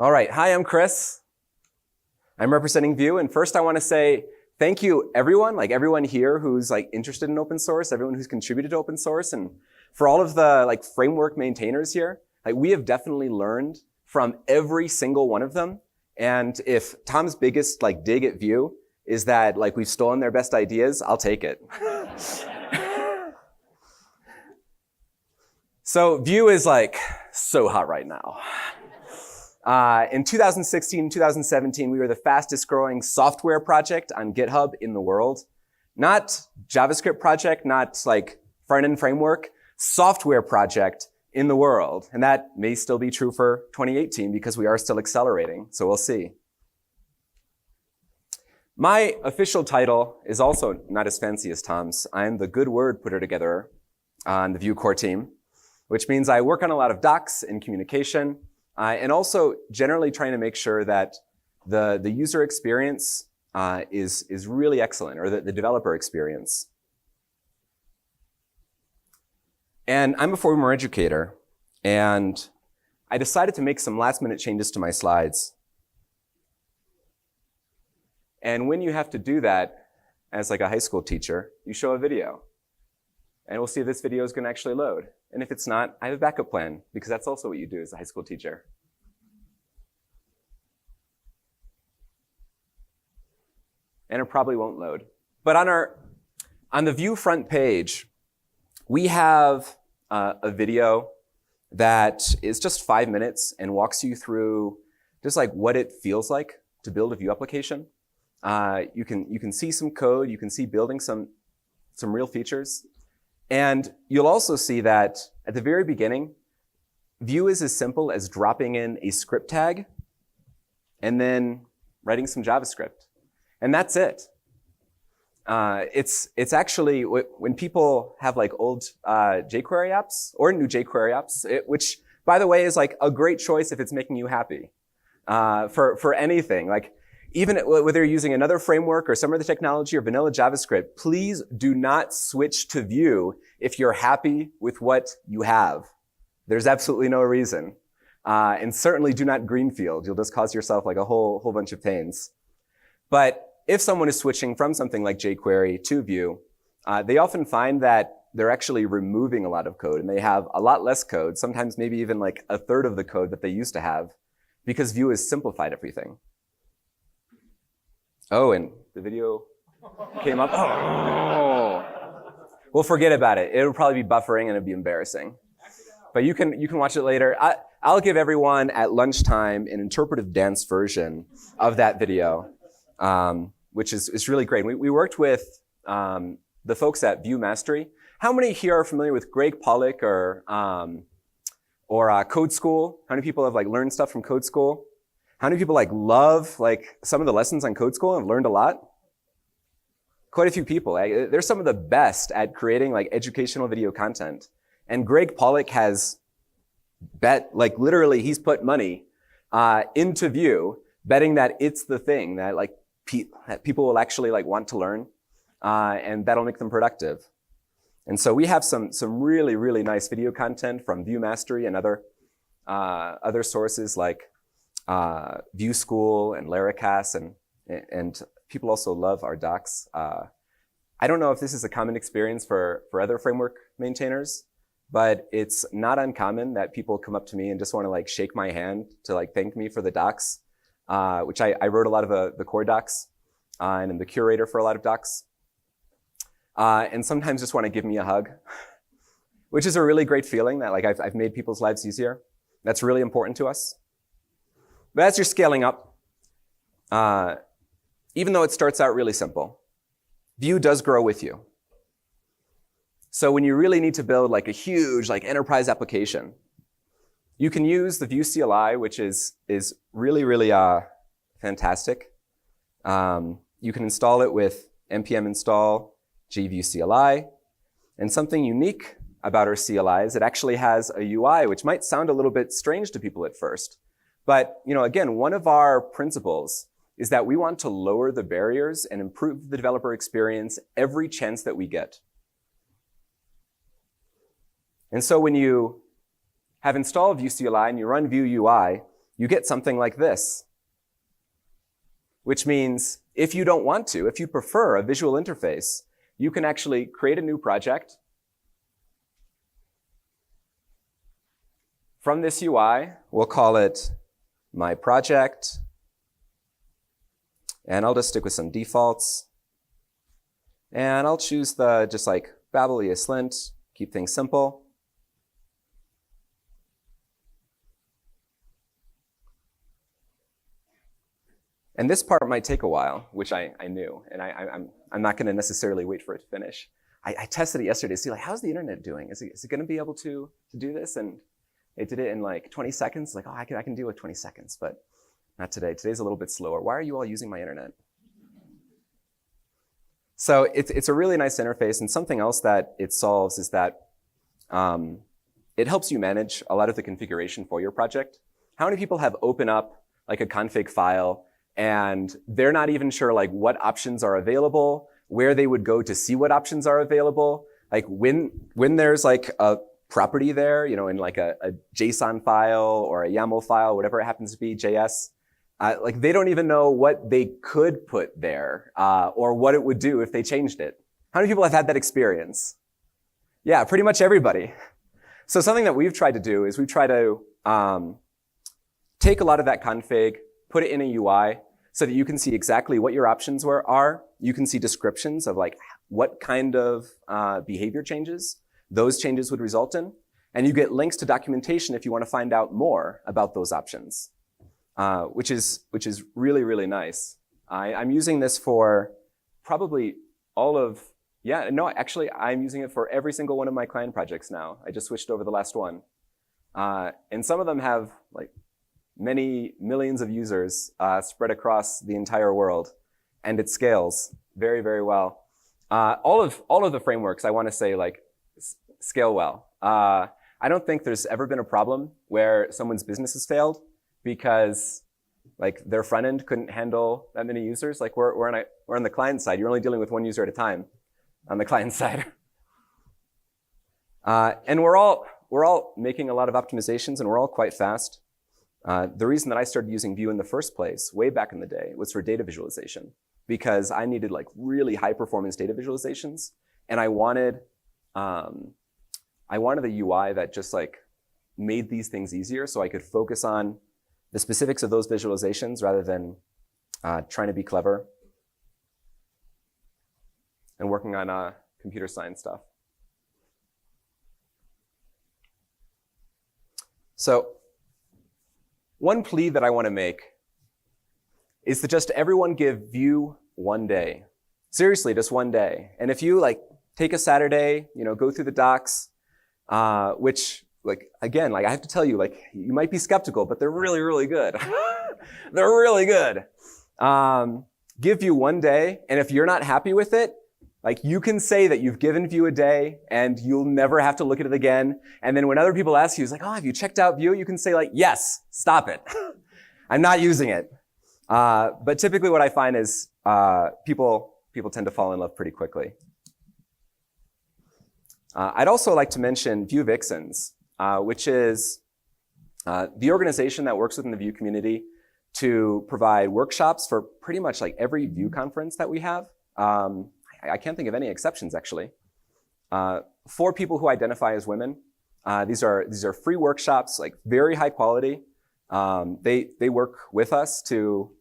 All right, hi, I'm Chris. I'm representing Vue, and first I want to say thank you everyone, everyone here who's interested in open source, everyone who's contributed to open source, and for all of the framework maintainers here. We have definitely learned from every single one of them. And if Tom's biggest dig at Vue is that we've stolen their best ideas, I'll take it. So Vue is so hot right now. In 2016, 2017, we were the fastest growing software project on GitHub in the world. Not JavaScript project, not front-end framework, software project in the world. And that may still be true for 2018 because we are still accelerating, so we'll see. My official title is also not as fancy as Tom's. I'm the good word putter together on the Vue core team, which means I work on a lot of docs and communication, and also generally trying to make sure that the user experience is really excellent, or the developer experience. And I'm a former educator, and I decided to make some last-minute changes to my slides. And when you have to do that as a high school teacher, you show a video. And we'll see if this video is going to actually load. And if it's not, I have a backup plan, because that's also what you do as a high school teacher. And it probably won't load. But on the Vue front page, we have a video that is just 5 minutes and walks you through just what it feels like to build a Vue application. You can see some code, you can see building some real features. And you'll also see that at the very beginning, Vue is as simple as dropping in a script tag and then writing some JavaScript. And that's it. It's actually, when people have old jQuery apps or new jQuery apps, which, by the way, is a great choice if it's making you happy for anything. Even whether you're using another framework or some other technology or vanilla JavaScript, please do not switch to Vue if you're happy with what you have. There's absolutely no reason. And certainly do not greenfield. You'll just cause yourself a whole bunch of pains. But if someone is switching from something like jQuery to Vue, they often find that they're actually removing a lot of code, and they have a lot less code, sometimes maybe even a third of the code that they used to have, because Vue has simplified everything. Oh, and the video came up. Oh. Well, forget about it. It'll probably be buffering and it'll be embarrassing. But you can watch it later. I'll give everyone at lunchtime an interpretive dance version of that video, which is really great. We worked with the folks at Vue Mastery. How many here are familiar with Greg Pollock or Code School? How many people have learned stuff from Code School? How many people love some of the lessons on Code School and have learned a lot? Quite a few people. They're some of the best at creating educational video content. And Greg Pollock has bet, literally he's put money into Vue, betting that it's the thing that that people will actually want to learn, and that'll make them productive. And so we have some really, really nice video content from Vue Mastery and other sources Vue School and Laracast, and people also love our docs. I don't know if this is a common experience for other framework maintainers, but it's not uncommon that people come up to me and just want to shake my hand to thank me for the docs, which I wrote a lot of the core docs, and I'm the curator for a lot of docs, and sometimes just want to give me a hug, which is a really great feeling that I've made people's lives easier. That's really important to us. But as you're scaling up, even though it starts out really simple, Vue does grow with you. So when you really need to build a huge enterprise application, you can use the Vue CLI, which is really, really fantastic. You can install it with npm install gvue CLI. And something unique about our CLI is it actually has a UI, which might sound a little bit strange to people at first. But again, one of our principles is that we want to lower the barriers and improve the developer experience every chance that we get. And so when you have installed Vue CLI and you run Vue UI, you get something like this. Which means if you don't want to, if you prefer a visual interface, you can actually create a new project. From this UI, we'll call it my project. And I'll just stick with some defaults. And I'll choose the just like Babel ESLint, keep things simple. And this part might take a while, which I knew, and I'm not going to necessarily wait for it to finish. I tested it yesterday to see like, how's the internet doing? Is it going to be able to do this? And it did it in like 20 seconds. Like, oh, I can deal with 20 seconds, but not today. Today's a little bit slower. Why are you all using my internet? So it's a really nice interface, and something else that it solves is that it helps you manage a lot of the configuration for your project. How many people have opened up like a config file and they're not even sure like what options are available, where they would go to see what options are available? Like when there's like a property there, you know, in like a JSON file or a YAML file, whatever it happens to be, JS, like they don't even know what they could put there or what it would do if they changed it. How many people have had that experience? Yeah, pretty much everybody. So something that we've tried to do is we've tried to take a lot of that config, put it in a UI so that you can see exactly what your options are. You can see descriptions of like what kind of behavior changes those changes would result in. And you get links to documentation if you want to find out more about those options, which is really, really nice. I'm using this for probably all of, actually I'm using it for every single one of my client projects now. I just switched over the last one. And some of them have like many millions of users spread across the entire world, and it scales very, very well. All of the frameworks, I want to say, like scale well. I don't think there's ever been a problem where someone's business has failed because like their front end couldn't handle that many users. Like we're on the client side. You're only dealing with one user at a time on the client side. And we're all making a lot of optimizations, and we're all quite fast. The reason that I started using Vue in the first place, way back in the day, was for data visualization, because I needed like really high performance data visualizations, and I wanted a UI that just like made these things easier so I could focus on the specifics of those visualizations rather than trying to be clever and working on computer science stuff. So one plea that I want to make is to just everyone give Vue one day. Seriously, just one day. And if you like take a Saturday, you know, go through the docs, which like, again, like I have to tell you, like you might be skeptical, but they're really, really good. They're really good. Give Vue one day. And if you're not happy with it, like you can say that you've given Vue a day and you'll never have to look at it again. And then when other people ask you, it's like, oh, have you checked out Vue? You can say like, yes, stop it. I'm not using it. But typically what I find is people tend to fall in love pretty quickly. I'd also like to mention Vue Vixens, which is the organization that works within the Vue community to provide workshops for pretty much like every Vue conference that we have. I can't think of any exceptions, actually. For people who identify as women, these are free workshops, like very high quality. They work with us to,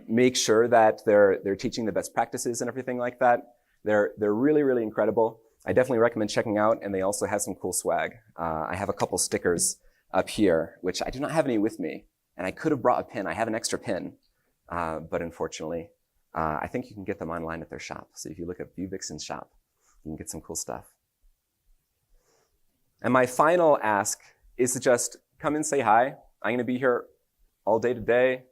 make sure that they're teaching the best practices and everything like that. They're really, really incredible. I definitely recommend checking out, and they also have some cool swag. I have a couple stickers up here, which I do not have any with me, and I could have brought a pin. I have an extra pin, but unfortunately, I think you can get them online at their shop. So if you look at Vue Vixens shop, you can get some cool stuff. And my final ask is to just come and say hi. I'm going to be here all day today,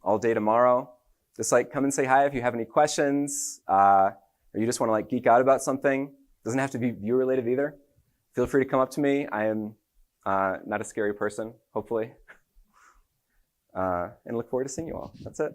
all day tomorrow. Just like come and say hi if you have any questions, or you just want to like geek out about something. Doesn't have to be Vue related either. Feel free to come up to me. I am not a scary person, hopefully. And look forward to seeing you all. That's it.